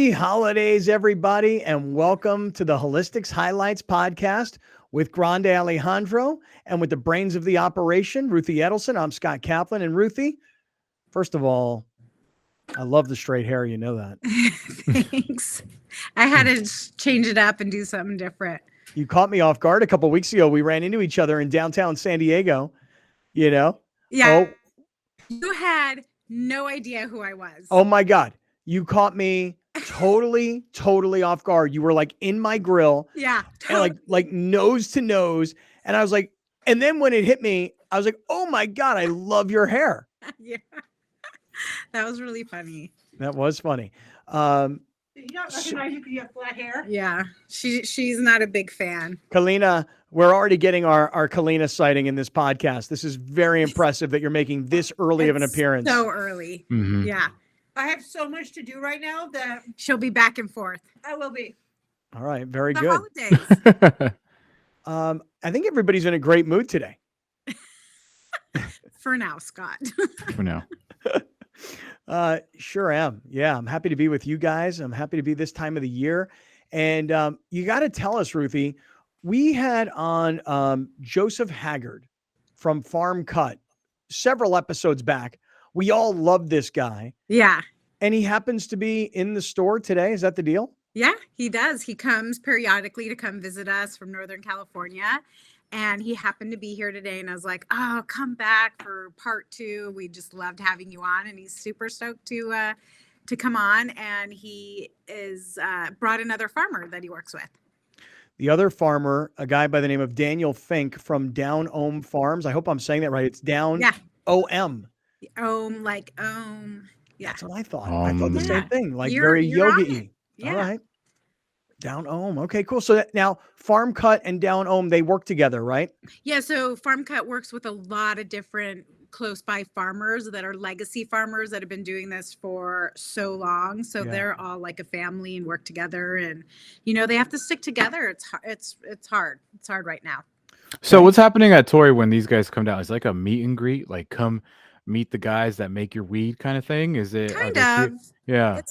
Happy holidays, everybody, and welcome to the Holistics Highlights podcast with Grande Alejandro and with the brains of the operation, Ruthie Edelson. I'm Scott Kaplan. And Ruthie, first of all, I love the straight hair. You know that. Thanks. I had to change it up and do something different. You caught me off guard a couple of weeks ago. We ran into each other in downtown San Diego, you know? Yeah. Oh. You had no idea who I was. Oh, my God. You caught me totally off guard. You were like in my grill. Yeah. Totally. And like nose to nose. And I was like, and then when it hit me, I was like, oh my God, I love your hair. Yeah. That was really funny. That was funny. You don't recognize you because you have flat hair? Yeah. She's not a big fan. Kalina, we're already getting our Kalina sighting in this podcast. This is very impressive that you're making this early of an appearance. So early. Mm-hmm. Yeah. I have so much to do right now that she'll be back and forth. I will be. All right. Very the good. Holidays. I think everybody's in a great mood today. For now, Scott. For now. Sure am. Yeah. I'm happy to be with you guys. I'm happy to be this time of the year. And you got to tell us, Ruthie, we had on Joseph Haggard from Farm Cut several episodes back. We all love this guy. Yeah. And he happens to be in the store today. Is that the deal? Yeah, he does. He comes periodically to come visit us from Northern California. And he happened to be here today. And I was like, oh, come back for part 2. We just loved having you on. And he's super stoked to come on. And he is brought another farmer that he works with. The other farmer, a guy by the name of Daniel Fink from Down Ohm Farms. I hope I'm saying that right. It's Down O-M. Yeah. That's what I thought. I thought the same thing, like you're very yoga-y. Yeah. All right. Down Ohm. Okay, cool. So now Farm Cut and Down Ohm, they work together, right? Yeah. So Farm Cut works with a lot of different close by farmers that are legacy farmers that have been doing this for so long. So they're all like a family and work together, and they have to stick together. It's hard. It's hard right now. So what's happening at Torrey when these guys come down? Is it like a meet and greet, like come meet the guys that make your weed kind of thing? Is it kind of? Yeah.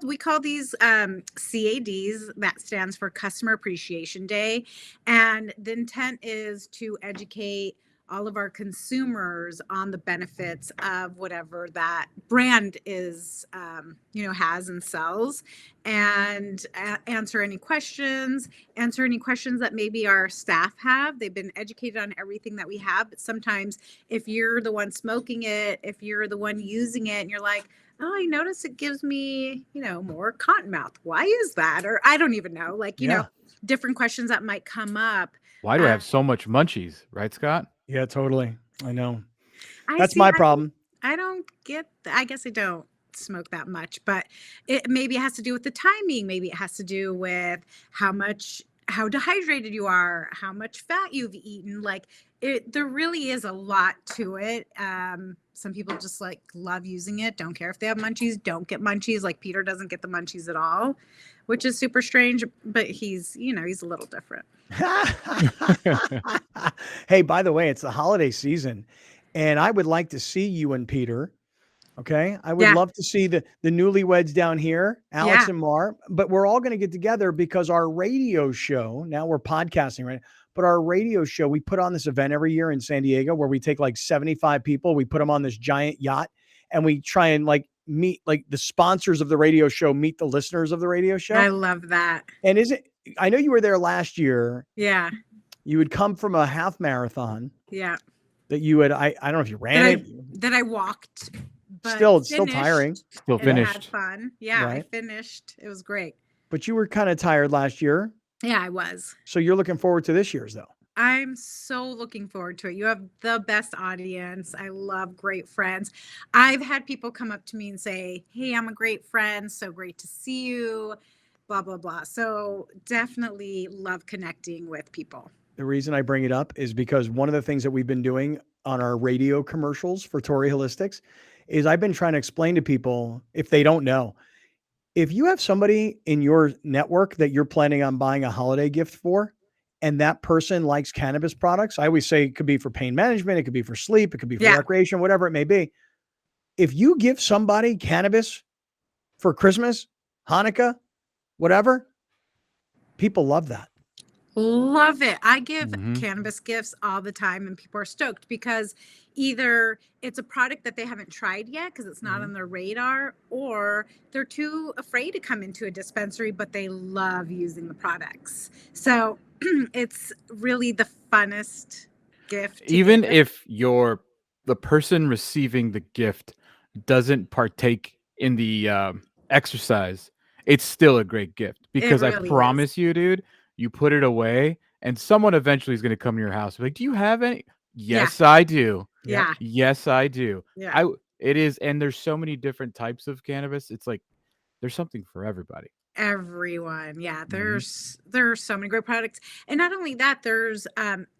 We call these CADs. That stands for Customer Appreciation Day. And the intent is to educate all of our consumers on the benefits of whatever that brand is, has and sells, and answer any questions that maybe our staff have. They've been educated on everything that we have, but sometimes if you're the one smoking it, if you're the one using it and you're like, oh, I notice it gives me, more cotton mouth. Why is that? Or I don't even know, different questions that might come up. Why do I have so much munchies? Right, Scott? Yeah, totally. I know. That's my problem. I don't get, I guess I don't smoke that much, but it maybe has to do with the timing. Maybe it has to do with how dehydrated you are, how much fat you've eaten. There really is a lot to it. Some people just love using it. Don't care if they have munchies, don't get munchies. Like Peter doesn't get the munchies at all, which is super strange, but he's a little different. Hey, by the way, it's the holiday season, and I would like to see you and Peter. Okay. I would love to see the newlyweds down here, Alex and Mar, but we're all going to get together because our radio show, now we're podcasting, right? But our radio show, we put on this event every year in San Diego where we take 75 people, we put them on this giant yacht, and we try and meet the sponsors of the radio show, meet the listeners of the radio show. I love that. And I know you were there last year. Yeah. You would come from a half marathon. Yeah. That you had, I don't know if you ran it. That I walked. But still tiring. Still finished. Had fun. Yeah, right. I finished. It was great. But you were kind of tired last year. Yeah, I was. So you're looking forward to this year's, though. I'm so looking forward to it. You have the best audience. I love great friends. I've had people come up to me and say, hey, I'm a great friend. So great to see you. Blah, blah, blah. So definitely love connecting with people. The reason I bring it up is because one of the things that we've been doing on our radio commercials for Torrey Holistics is I've been trying to explain to people, if they don't know, if you have somebody in your network that you're planning on buying a holiday gift for, and that person likes cannabis products, I always say it could be for pain management, it could be for sleep, it could be for recreation, whatever it may be. If you give somebody cannabis for Christmas, Hanukkah, whatever. People love that. Love it. I give Mhm. cannabis gifts all the time and people are stoked because either it's a product that they haven't tried yet because it's not on their radar, or they're too afraid to come into a dispensary, but they love using the products. So it's really the funnest gift. Even give. if the person receiving the gift doesn't partake in the exercise, it's still a great gift because I really is. promise you, dude, you put it away and someone eventually is going to come to your house and be like, do you have any? Yes, I do. Yeah. Yes, I do. Yeah. It is. And there's so many different types of cannabis. It's like, there's something for everybody. Everyone. Yeah. There's so many great products. And not only that, there's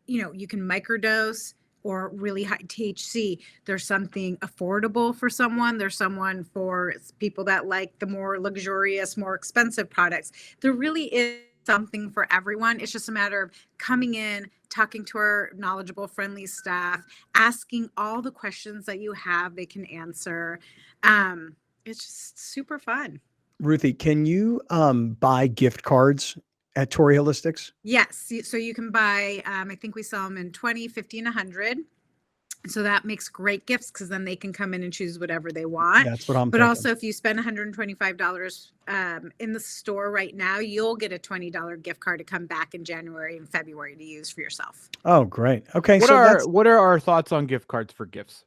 you can microdose or really high THC. There's something affordable for someone. There's someone for people that like the more luxurious, more expensive products. There really is something for everyone. It's just a matter of coming in, talking to our knowledgeable, friendly staff, asking all the questions that you have, they can answer. It's just super fun. Ruthie, can you buy gift cards at Torrey Holistics? Yes. So you can buy, I think we sell them in 20, 50, and 100. So that makes great gifts because then they can come in and choose whatever they want. That's what I'm But thinking. also, if you spend $125 in the store right now, you'll get a $20 gift card to come back in January and February to use for yourself. Oh, great. Okay. What are our thoughts on gift cards for gifts?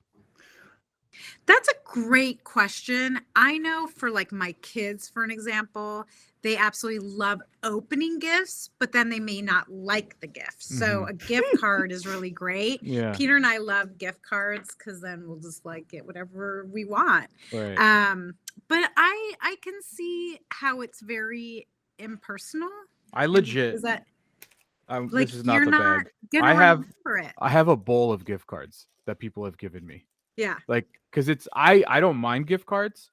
That's a great question. I know for like my kids, for an example, they absolutely love opening gifts, but then they may not like the gifts. So a gift card is really great. Yeah. Peter and I love gift cards because then we'll just like get whatever we want. Right. But I can see how it's very impersonal. I legit. Is that like this is not you're the not bag. gonna I have remember it? I have a bowl of gift cards that people have given me. Yeah. Like, because I don't mind gift cards,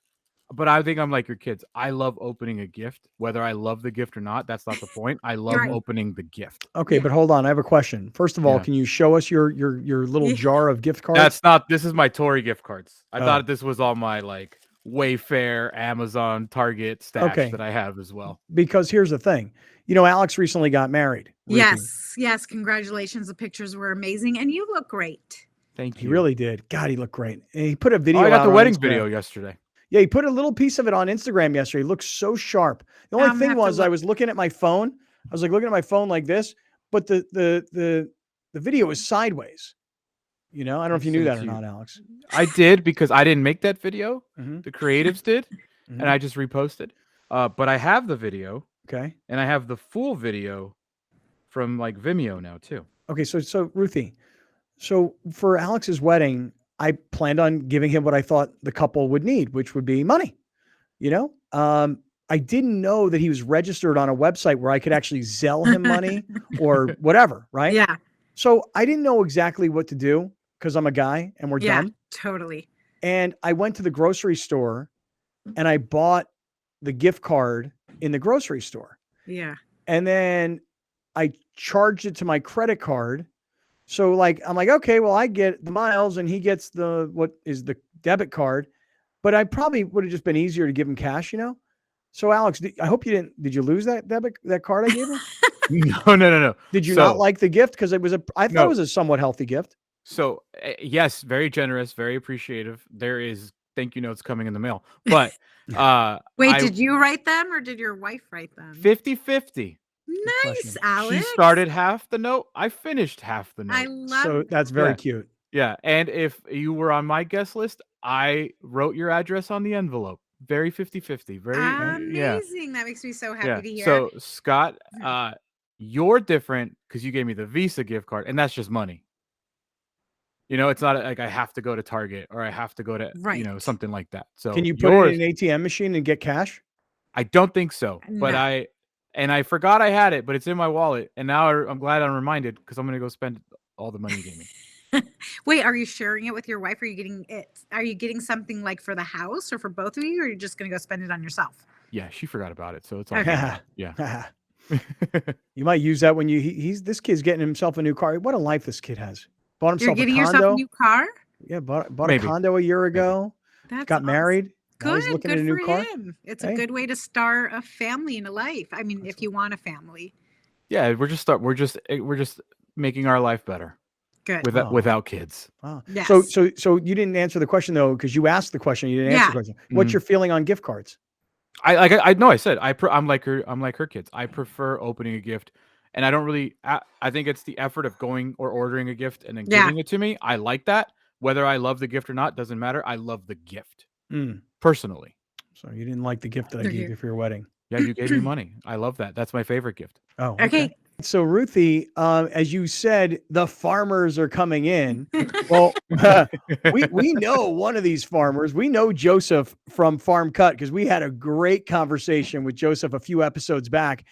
but I think I'm like your kids. I love opening a gift, whether I love the gift or not. That's not the point. I love Right. opening the gift. Okay, but hold on. I have a question. First of all, Yeah. can you show us your little jar of gift cards? This is my Torrey gift cards. I thought this was all my like Wayfair, Amazon, Target stash that I have as well. Because here's the thing. You know, Alex recently got married. Ruthie. Yes. Congratulations. The pictures were amazing. And you look great. Thank you. He really did. God, he looked great. And he put a video I got out the on wedding Instagram. video yesterday. Yeah, he put a little piece of it on Instagram yesterday. He looked so sharp. The only thing was I was looking at my phone. I was like looking at my phone like this, but the video was sideways. You know, I don't know if you knew that or not, Alex. I did because I didn't make that video. Mhm. The creatives did, and I just reposted. But I have the video. Okay. And I have the full video from like Vimeo now too. Okay, so Ruthie, so for Alex's wedding, I planned on giving him what I thought the couple would need, which would be money. You know, I didn't know that he was registered on a website where I could actually Zelle him money or whatever, right? Yeah. So I didn't know exactly what to do because I'm a guy and we're dumb. Totally. And I went to the grocery store and I bought the gift card in the grocery store. Yeah. And then I charged it to my credit card. So like, I'm like, okay, well, I get the miles and he gets what is the debit card, but I probably would have just been easier to give him cash, you know? So Alex, I hope you did you lose that card I gave him? No. Did you not like the gift? Cause I thought it was a somewhat healthy gift. So yes, very generous, very appreciative. There is thank you notes coming in the mail, but wait, did you write them or did your wife write them? 50-50. Nice, Alex. She started half the note. I finished half the note. I love So that's very cute. Yeah. And if you were on my guest list, I wrote your address on the envelope. Very 50-50. Very amazing. That makes me so happy to hear. So Scott, you're different because you gave me the Visa gift card, and that's just money. You know, it's not like I have to go to Target or I have to go to something like that. So can you put it in an ATM machine and get cash? I don't think so, but No. I forgot I had it, but it's in my wallet, and now I'm glad I'm reminded because I'm gonna go spend all the money you gave me. Wait, are you sharing it with your wife? Are you getting something like for the house or for both of you, or are you just gonna go spend it on yourself? Yeah, she forgot about it, so it's all Okay. good. Yeah. You might use that when this kid's getting himself a new car. What a life this kid has. Bought himself You're getting a condo. yourself a new car? Yeah, bought Maybe. a condo a year ago. That's Got awesome. married. Now he's Good, looking at good a new for car. him. It's Hey. a good way to start a family and a life. I mean, if you want a family. Yeah, we're just making our life better Good. without kids. Wow. Yes. So you didn't answer the question though, because you asked the question. You didn't answer the question. What's your feeling on gift cards? I know I said I'm like her kids. I prefer opening a gift, and I don't really. I think it's the effort of going or ordering a gift and then giving it to me. I like that. Whether I love the gift or not doesn't matter. I love the gift personally. So you didn't like the gift that I gave you for your wedding? Yeah, you gave me money. I love that. That's my favorite gift. Oh, Okay. So Ruthie, as you said, the farmers are coming in. Well, we know one of these farmers. We know Joseph from Farm Cut because we had a great conversation with Joseph a few episodes back.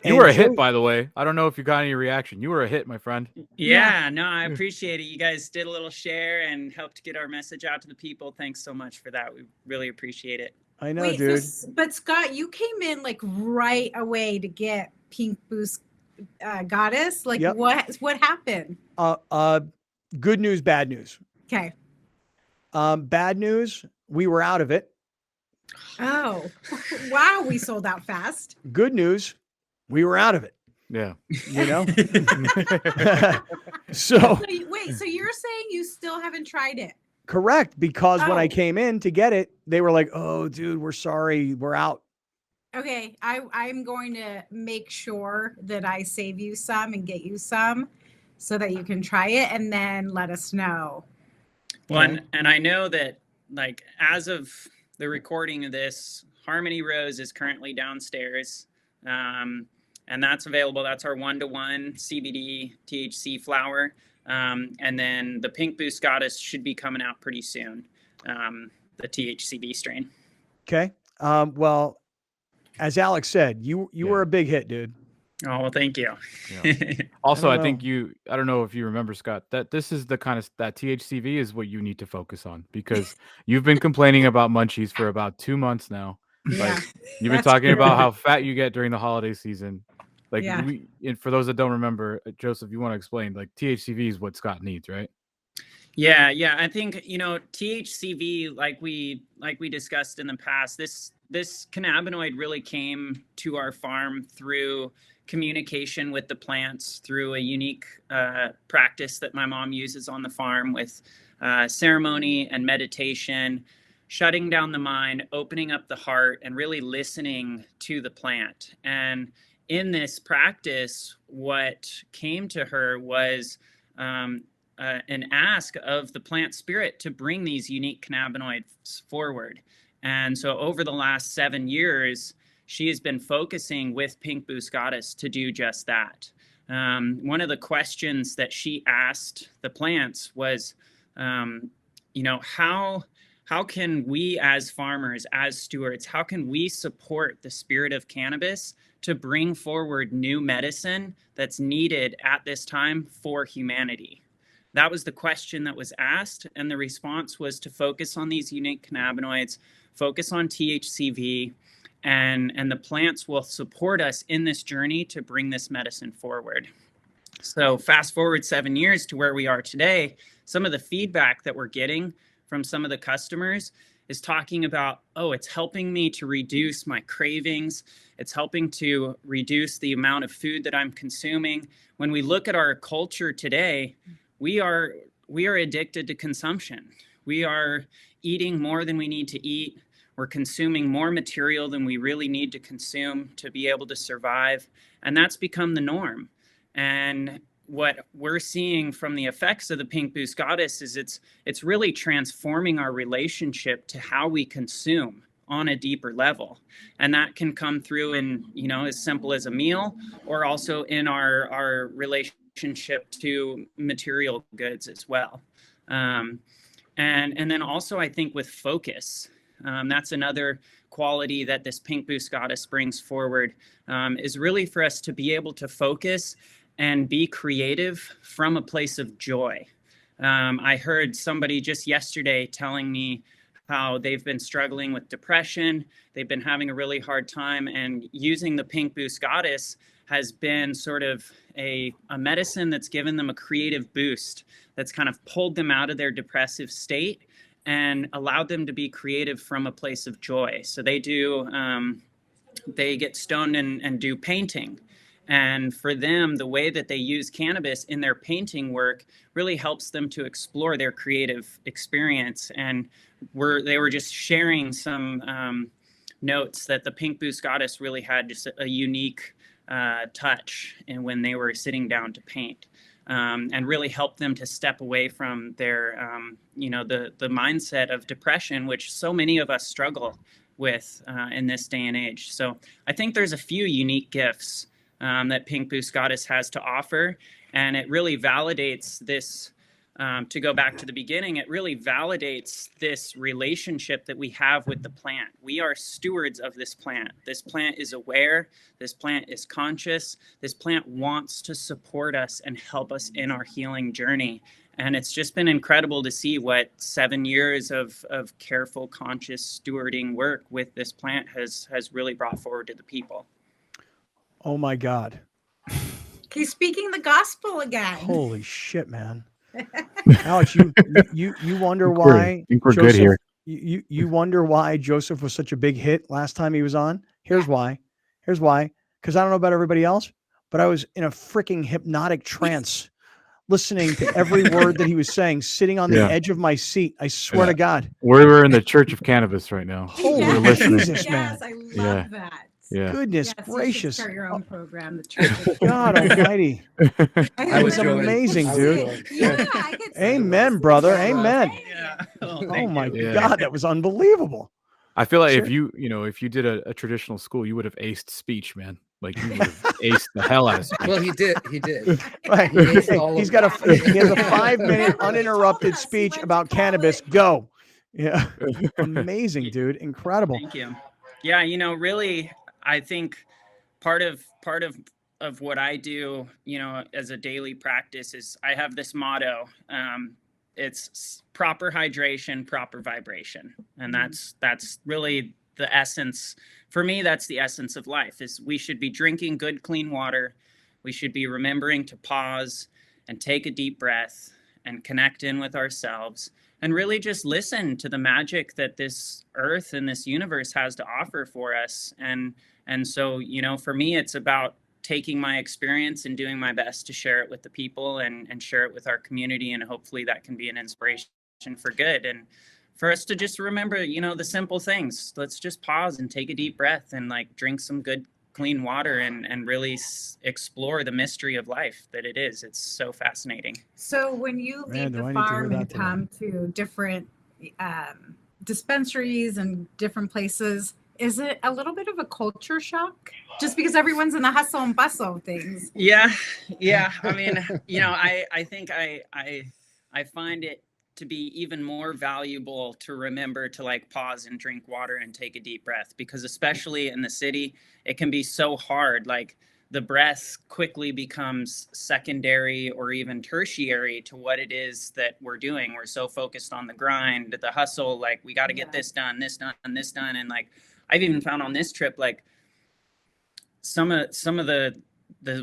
You were a hit, by the way. I don't know if you got any reaction. You were a hit, my friend. Yeah, no, I appreciate it. You guys did a little share and helped get our message out to the people. Thanks so much for that. We really appreciate it. I know, dude. But Scott, you came in like right away to get Pink Boost Goddess. Like what happened? Good news, bad news. Okay. Bad news, we were out of it. Oh, wow, we sold out fast. Good news, we were out of it. Yeah. You know? So wait, so you're saying you still haven't tried it? Correct, because when I came in to get it, they were like, "Oh, dude, we're sorry, we're out." Okay, I'm going to make sure that I save you some and get you some so that you can try it and then let us know. Well, and I know that like as of the recording of this, Harmony Rose is currently downstairs. And that's available. That's our 1-to-1 CBD THC flower. And then the Pink Boost Goddess should be coming out pretty soon. The THCV strain. Okay. Well, as Alex said, you were a big hit, dude. Oh, well, thank you. Yeah. Also, I think I don't know if you remember, Scott, that this is the kind of that THCV is what you need to focus on because you've been complaining about munchies for about 2 months now. Yeah, like you've been talking about how fat you get during the holiday season. Like and for those that don't remember, Joseph, you want to explain like THCV is what Scott needs, right? Yeah. I think, THCV, like we discussed in the past, this cannabinoid really came to our farm through communication with the plants, through a unique practice that my mom uses on the farm with ceremony and meditation, shutting down the mind, opening up the heart, and really listening to the plant. And in this practice, what came to her was an ask of the plant spirit to bring these unique cannabinoids forward. And so over the last 7 years, she has been focusing with Pink Boost Goddess to do just that. One of the questions that she asked the plants was, how can we as farmers, as stewards, how can we support the spirit of cannabis to bring forward new medicine that's needed at this time for humanity? That was the question that was asked, and the response was to focus on these unique cannabinoids, focus on THCV, and the plants will support us in this journey to bring this medicine forward. So fast forward 7 years to where we are today, some of the feedback that we're getting from some of the customers is talking about, it's helping me to reduce my cravings. It's helping to reduce the amount of food that I'm consuming. When we look at our culture today, we are addicted to consumption. We are eating more than we need to eat. We're consuming more material than we really need to consume to be able to survive. And that's become the norm. And what we're seeing from the effects of the Pink Boost Goddess is it's really transforming our relationship to how we consume on a deeper level. And that can come through in, as simple as a meal, or also in our relationship to material goods as well. And then also I think with focus, that's another quality that this Pink Boost Goddess brings forward, is really for us to be able to focus and be creative from a place of joy. I heard somebody just yesterday telling me how they've been struggling with depression. They've been having a really hard time, and using the Pink Boost Goddess has been sort of a medicine that's given them a creative boost that's kind of pulled them out of their depressive state and allowed them to be creative from a place of joy. So they get stoned and do painting. And for them, the way that they use cannabis in their painting work really helps them to explore their creative experience. And they were just sharing some notes that the Pink Boost Goddess really had just a unique touch and when they were sitting down to paint. And really help them to step away from their, the mindset of depression, which so many of us struggle with in this day and age. So I think there's a few unique gifts that Pink Boost Goddess has to offer, and it really validates this. To go back to the beginning, it really validates this relationship that we have with the plant. We are stewards of this plant. This plant is aware. This plant is conscious. This plant wants to support us and help us in our healing journey. And it's just been incredible to see what 7 years of careful, conscious stewarding work with this plant has really brought forward to the people. Oh my God. He's speaking the gospel again. Holy shit, man. Alex, you wonder why I think we're good here. You wonder why Joseph was such a big hit last time he was on? Here's why. Because I don't know about everybody else, but I was in a freaking hypnotic trance listening to every word that he was saying, sitting on the edge of my seat. I swear to God. We're in the Church of Cannabis right now. Holy Jesus, man. Yes, I love that. Yeah. Goodness Yes, gracious. you should start your own program. The Church of God almighty. I was amazing, dude. Yeah, I could see Amen, this. brother. Amen. Yeah. Oh my God, that was unbelievable. I feel like Sure. if you did a traditional school, you would have aced speech, man. Like you would have aced the hell out of speech. Well, he did. Right. aced all He has of a it. 5-minute uninterrupted speech Let's about call cannabis. it. Go. Yeah. Amazing, dude. Incredible. Thank you. Yeah, really, I think part of what I do, as a daily practice is I have this motto. It's proper hydration, proper vibration. And that's really the essence. For me, that's the essence of life is we should be drinking good, clean water. We should be remembering to pause and take a deep breath and connect in with ourselves and really just listen to the magic that this earth and this universe has to offer for us. And so, for me, it's about taking my experience and doing my best to share it with the people and share it with our community. And hopefully that can be an inspiration for good. And for us to just remember, the simple things. Let's just pause and take a deep breath and drink some good, clean water and really explore the mystery of life that it is. It's so fascinating. So when you leave do I the need to hear farm and that today? come to different dispensaries and different places, is it a little bit of a culture shock? Just because everyone's in the hustle and bustle of things. Yeah. I mean, I think I find it to be even more valuable to remember to pause and drink water and take a deep breath, because especially in the city, it can be so hard. The breath quickly becomes secondary or even tertiary to what it is that we're doing. We're so focused on the grind, the hustle, we got to get this done. And I've even found on this trip, some of the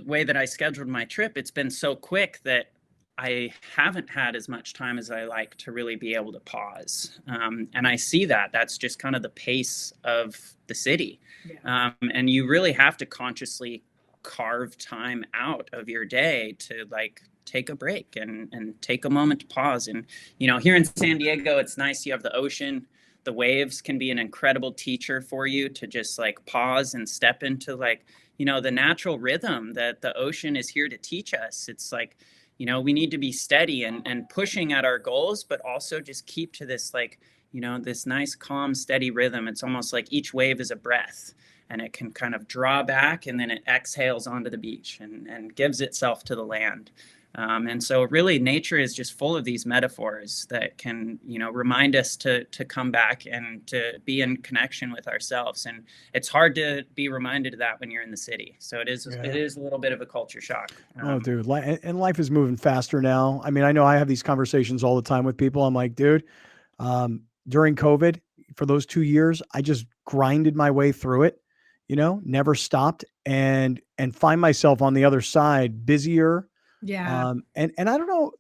way that I scheduled my trip, it's been so quick that I haven't had as much time as I like to really be able to pause. And I see that's just kind of the pace of the city. Yeah. And you really have to consciously carve time out of your day to take a break and take a moment to pause. And, here in San Diego, it's nice. You have the ocean. The waves can be an incredible teacher for you to just pause and step into the natural rhythm that the ocean is here to teach us. It's we need to be steady and pushing at our goals, but also just keep to this this nice, calm, steady rhythm. It's almost like each wave is a breath, and it can kind of draw back and then it exhales onto the beach and gives itself to the land. And so really nature is just full of these metaphors that can, remind us to come back and to be in connection with ourselves. And it's hard to be reminded of that when you're in the city. So it is a little bit of a culture shock. Oh, dude. And life is moving faster now. I mean, I know I have these conversations all the time with people. I'm like, dude, during COVID, for those 2 years, I just grinded my way through it, never stopped and find myself on the other side busier. Yeah. And I don't know,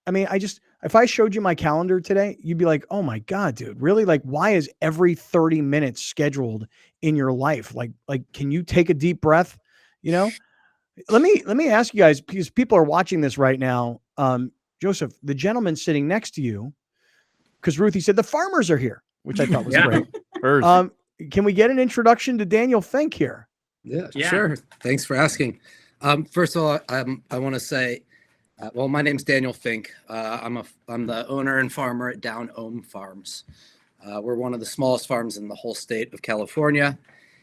I mean, if I showed you my calendar today, you'd be like, oh my God, dude, really? Like, why is every 30 minutes scheduled in your life? Like, can you take a deep breath? You know, let me ask you guys, because people are watching this right now. Joseph, the gentleman sitting next to you, because Ruthie said the farmers are here, which I thought was great. Can we get an introduction to Daniel Fink here? Yeah, sure. Thanks for asking. First of all, I want to say, well, my name's Daniel Fink. I'm the owner and farmer at Down Ohm Farms. We're one of the smallest farms in the whole state of California,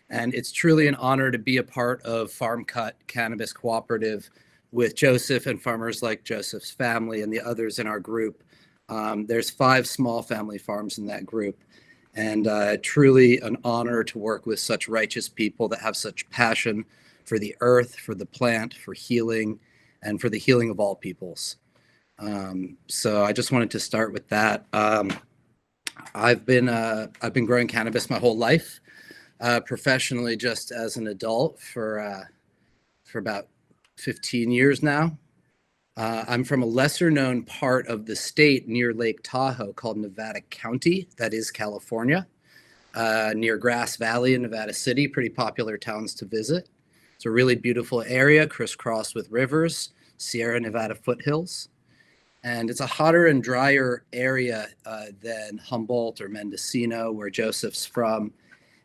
and it's truly an honor to be a part of Farm Cut Cannabis Cooperative with Joseph and farmers like Joseph's family and the others in our group. There's 5 small family farms in that group, and truly an honor to work with such righteous people that have such passion for the earth, for the plant, for healing, and for the healing of all peoples. So I just wanted to start with that. I've been growing cannabis my whole life, professionally just as an adult for about 15 years now. I'm from a lesser known part of the state near Lake Tahoe called Nevada County, that is California, near Grass Valley in Nevada City, pretty popular towns to visit. It's a really beautiful area, crisscrossed with rivers, Sierra Nevada foothills. And it's a hotter and drier area than Humboldt or Mendocino, where Joseph's from.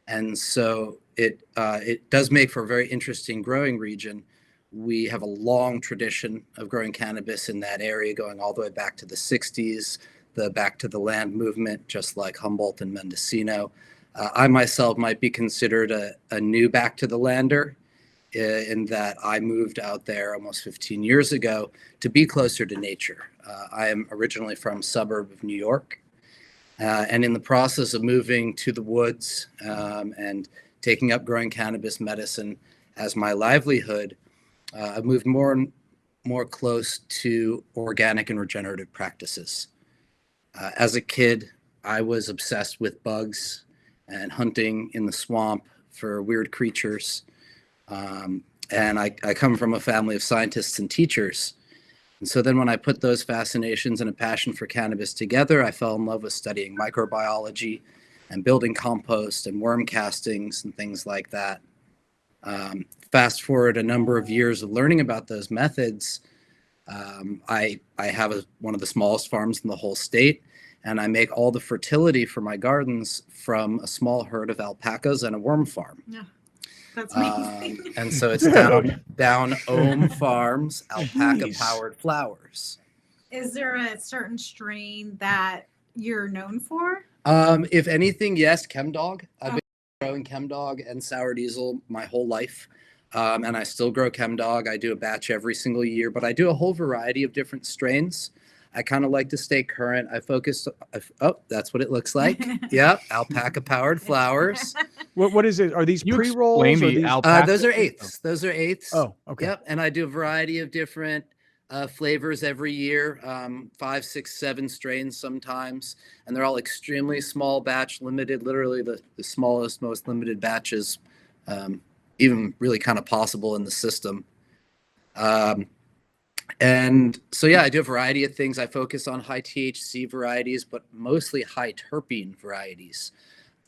And so it does make for a very interesting growing region. We have a long tradition of growing cannabis in that area, going all the way back to the 60s, the Back to the Land movement, just like Humboldt and Mendocino. I myself might be considered a new Back to the Lander, in that I moved out there almost 15 years ago to be closer to nature. I am originally from a suburb of New York, and in the process of moving to the woods and taking up growing cannabis medicine as my livelihood, I've moved more and more close to organic and regenerative practices. As a kid, I was obsessed with bugs and hunting in the swamp for weird creatures. And I come from a family of scientists and teachers. And so then when I put those fascinations and a passion for cannabis together, I fell in love with studying microbiology and building compost and worm castings and things like that. Fast forward a number of years of learning about those methods, I have one of the smallest farms in the whole state, and I make all the fertility for my gardens from a small herd of alpacas and a worm farm. Yeah. That's amazing. And so it's down Ohm Farms, alpaca-powered flowers. Is there a certain strain that you're known for? If anything, yes, Chemdog. I've been growing Chemdog and Sour Diesel my whole life. And I still grow Chemdog. I do a batch every single year, but I do a whole variety of different strains. I kind of like to stay current. I focused. That's what it looks like. Yep, alpaca-powered flowers. What is it? Are these pre-rolls? Those are eighths. Those are eighths. Oh, okay. Yep, and I do a variety of different flavors every year, 5, 6, 7 strains sometimes, and they're all extremely small batch, limited. Literally the smallest, most limited batches, even really kind of possible in the system. And so, yeah, I do a variety of things. I focus on high THC varieties, but mostly high terpene varieties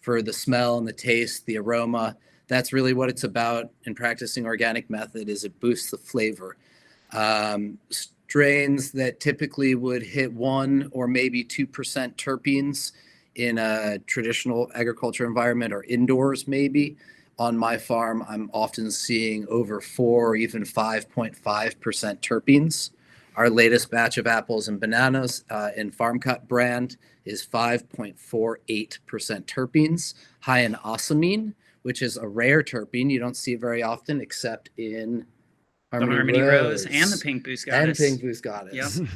for the smell and the taste, the aroma. That's really what it's about in practicing organic method, is it boosts the flavor. Strains that typically would hit 1 or maybe 2% terpenes in a traditional agriculture environment or indoors maybe. On my farm, I'm often seeing over 4 or even 5.5% terpenes. Our latest batch of apples and bananas in Farm Cut brand is 5.48% terpenes, high in osamine, which is a rare terpene. You don't see it very often except in Harmony Rose and the Pink Boost Goddess. And Pink Boost Goddess. Yep.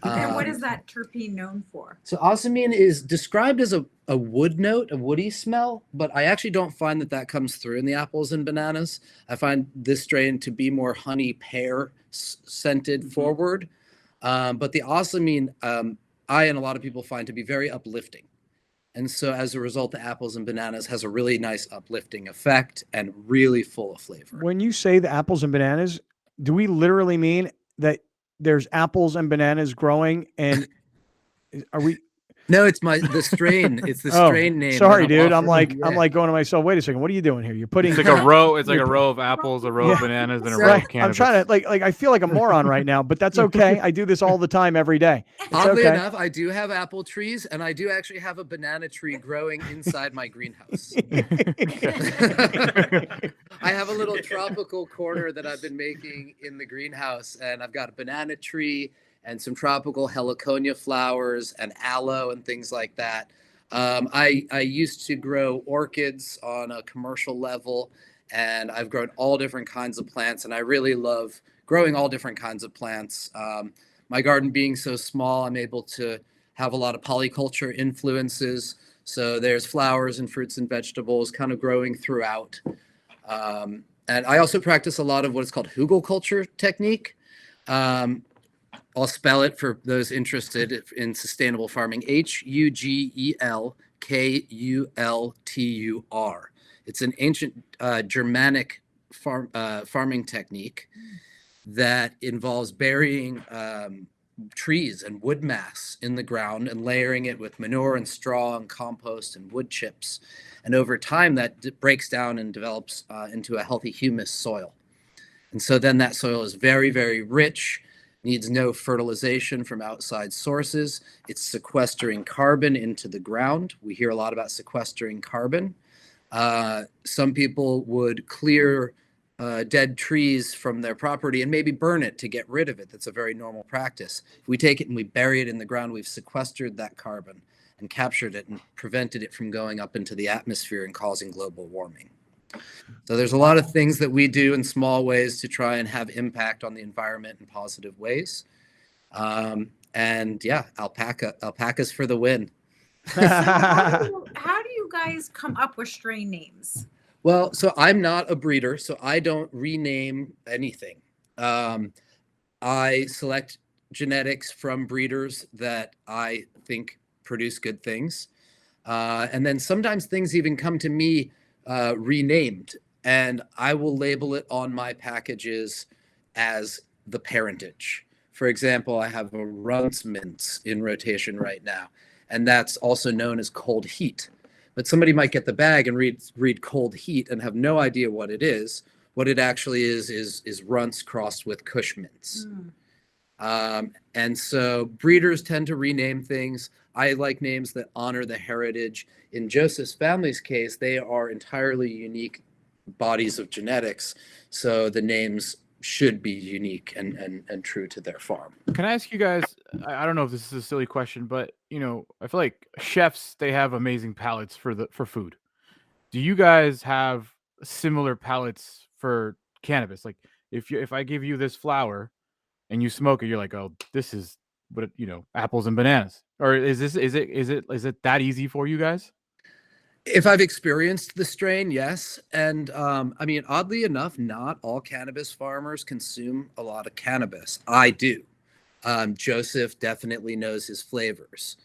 And what is that terpene known for? So osamine is described as a wood note, a woody smell, but I actually don't find that comes through in the apples and bananas. I find this strain to be more honey pear scented forward. But the osamine, I and a lot of people find to be very uplifting. And so as a result, the apples and bananas has a really nice uplifting effect and really full of flavor. When you say the apples and bananas, do we literally mean that there's apples and bananas growing, and are we? No, it's the strain. It's the strain name. Sorry, dude. I'm offering. like going to myself. Wait a second. What are you doing here? You're putting It's like a row. It's like a row of apples, a row of bananas, and a row of cannabis. I'm trying to like I feel like a moron right now, but that's okay. I do this all the time, every day. It's Oddly okay. enough, I do have apple trees, and I do actually have a banana tree growing inside my greenhouse. I have a little tropical corner that I've been making in the greenhouse, and I've got a banana tree and some tropical heliconia flowers and aloe and things like that. I used to grow orchids on a commercial level, and I've grown all different kinds of plants, and I really love growing all different kinds of plants. My garden being so small, I'm able to have a lot of polyculture influences. So there's flowers and fruits and vegetables kind of growing throughout. And I also practice a lot of what is called hugelkultur technique. I'll spell it for those interested in sustainable farming. Hugelkultur. It's an ancient Germanic farming technique that involves burying trees and wood mass in the ground and layering it with manure and straw and compost and wood chips. And over time, that breaks down and develops into a healthy humus soil. And so then that soil is very, very rich, needs no fertilization from outside sources. It's sequestering carbon into the ground. We hear a lot about sequestering carbon. Some people would clear dead trees from their property and maybe burn it to get rid of it. That's a very normal practice. If we take it and we bury it in the ground, we've sequestered that carbon and captured it and prevented it from going up into the atmosphere and causing global warming. So there's a lot of things that we do in small ways to try and have impact on the environment in positive ways. And yeah, alpacas for the win. How do you guys come up with strain names? Well, so I'm not a breeder, so I don't rename anything. I select genetics from breeders that I think produce good things. And then sometimes things even come to me renamed, and I will label it on my packages as the parentage. For example, I have a Runts Mints in rotation right now, and that's also known as Cold Heat. But somebody might get the bag and read Cold Heat and have no idea what it is. What it actually is Runts crossed with Kush Mints. And so breeders tend to rename things. I like names that honor the heritage. In Joseph's family's case, they are entirely unique bodies of genetics. So the names should be unique and true to their farm. Can I ask you guys, I don't know if this is a silly question, but I feel like chefs, they have amazing palates for food. Do you guys have similar palates for cannabis? Like if I give you this flower and you smoke it, you're like, oh, this is what apples and bananas. Or is it that easy for you guys? If I've experienced the strain, yes. And I mean, oddly enough, not all cannabis farmers consume a lot of cannabis. I do. Joseph definitely knows his flavors.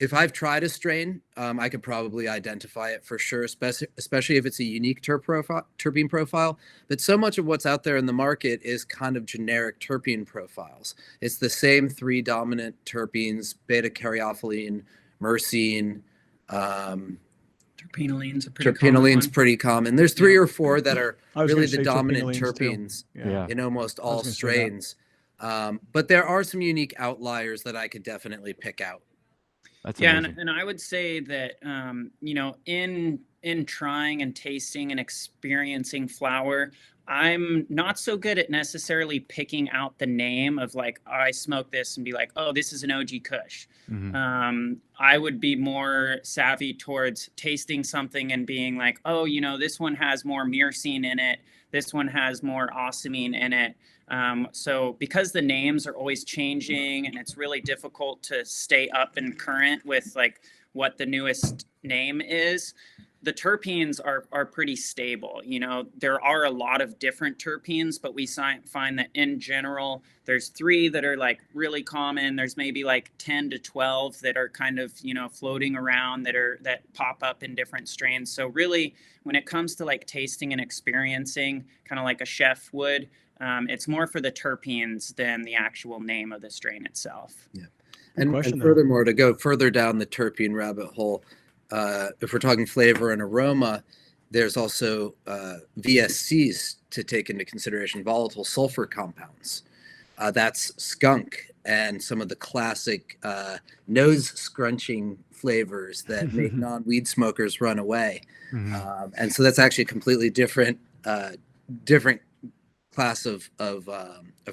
If I've tried a strain, I could probably identify it for sure, especially if it's a unique terpene profile. But so much of what's out there in the market is kind of generic terpene profiles. It's the same three dominant terpenes: beta-caryophyllene, myrcene. Terpenoline's pretty common. There's three or four that are really the dominant terpenes in almost all strains. But there are some unique outliers that I could definitely pick out. That's amazing. And I would say that in trying and tasting and experiencing flower, I'm not so good at necessarily picking out the name of like, I smoke this and be like, oh, this is an OG Kush. Mm-hmm. I would be more savvy towards tasting something and being like, oh, this one has more myrcene in it. This one has more ocimene in it. So because the names are always changing and it's really difficult to stay up and current with like what the newest name is, the terpenes are pretty stable. There are a lot of different terpenes, but we find that in general, there's 3 that are like really common. There's maybe like 10 to 12 that are kind of, floating around that pop up in different strains. So really, when it comes to like tasting and experiencing, kind of like a chef would, It's more for the terpenes than the actual name of the strain itself. Yeah. And furthermore, to go further down the terpene rabbit hole, if we're talking flavor and aroma, there's also VSCs to take into consideration, volatile sulfur compounds. That's skunk and some of the classic nose scrunching flavors that make non-weed smokers run away. And so that's actually a completely different class of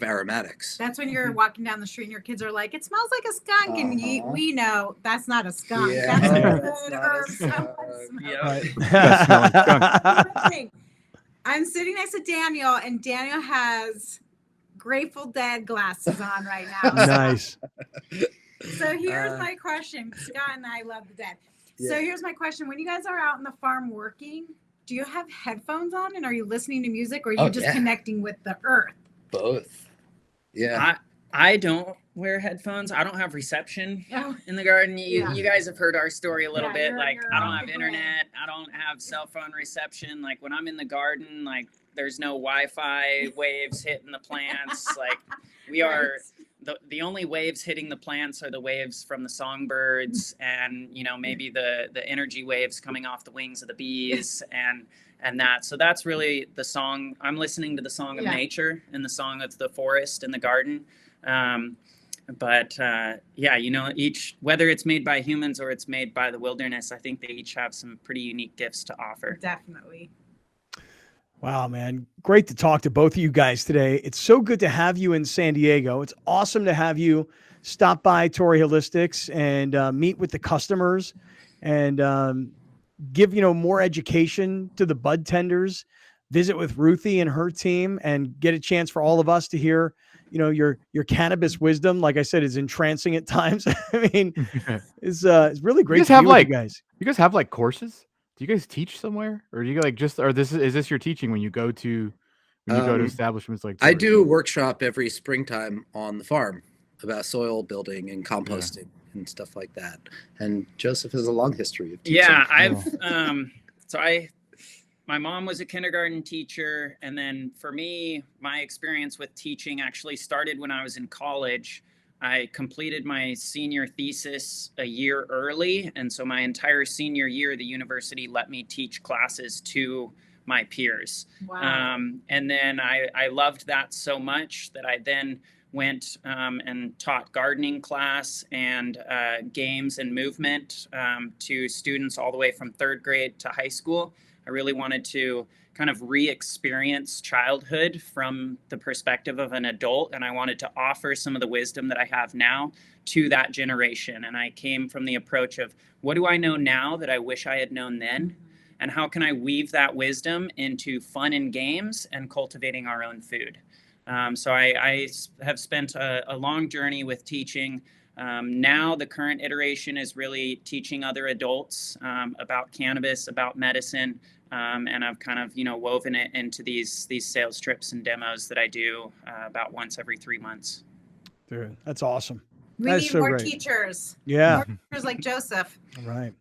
aromatics. That's when you're walking down the street and your kids are like, "It smells like a skunk," and we know that's not a skunk. Yeah. That's a That's good not herb. a skunk. I'm sitting next to Daniel, and Daniel has Grateful Dead glasses on right now. Nice. So here's my question. Scott and I love the Dead. Yeah. So here's my question. When you guys are out in the farm working, do you have headphones on, and are you listening to music, or are you just connecting with the earth? Both. Yeah. I don't wear headphones. I don't have reception in the garden. You guys have heard our story a little bit. Like, I don't have internet. I don't have cell phone reception. Like, when I'm in the garden, like, there's no Wi-Fi waves hitting the plants. Like, we are the only waves hitting the plants are the waves from the songbirds, and maybe the energy waves coming off the wings of the bees and that. So that's really the song. I'm listening to the song of nature and the song of the forest and the garden. Each, whether it's made by humans or it's made by the wilderness, I think they each have some pretty unique gifts to offer. Definitely. Wow, man. Great to talk to both of you guys today. It's so good to have you in San Diego. It's awesome to have you stop by Torrey Holistics and meet with the customers and give, more education to the bud tenders, visit with Ruthie and her team, and get a chance for all of us to hear, your cannabis wisdom. Like I said, is entrancing at times. I mean, it's really great to be with you guys. You guys have like courses? Do you guys teach somewhere, or do you is this your teaching when you go to establishments like Torrey? I do a workshop every springtime on the farm about soil building and composting and stuff like that. And Joseph has a long history of teaching. Yeah, my mom was a kindergarten teacher, and then for me, my experience with teaching actually started when I was in college. I completed my senior thesis a year early, and so my entire senior year, the university let me teach classes to my peers. Wow. And then I loved that so much that I then went and taught gardening class and games and movement to students all the way from 3rd grade to high school. I really wanted to kind of re-experience childhood from the perspective of an adult, and I wanted to offer some of the wisdom that I have now to that generation. And I came from the approach of, what do I know now that I wish I had known then? And how can I weave that wisdom into fun and games and cultivating our own food? So I have spent a long journey with teaching. Now the current iteration is really teaching other adults about cannabis, about medicine, and I've kind of woven it into these sales trips and demos that I do about once every 3 months. Dude, that's awesome. We need more teachers. Yeah, more teachers like Joseph. All right.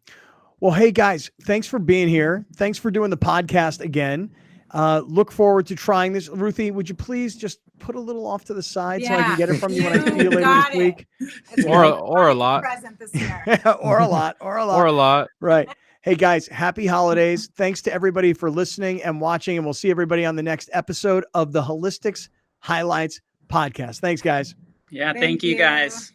Well, hey guys, thanks for being here. Thanks for doing the podcast again. Look forward to trying this. Ruthie, would you please just put a little off to the side so I can get it from you when I see you later this week? Or a lot. Present this year. or a lot. Right. Hey guys, happy holidays. Thanks to everybody for listening and watching, and we'll see everybody on the next episode of the Holistics Highlights podcast. Thanks, guys. Yeah, thank you guys.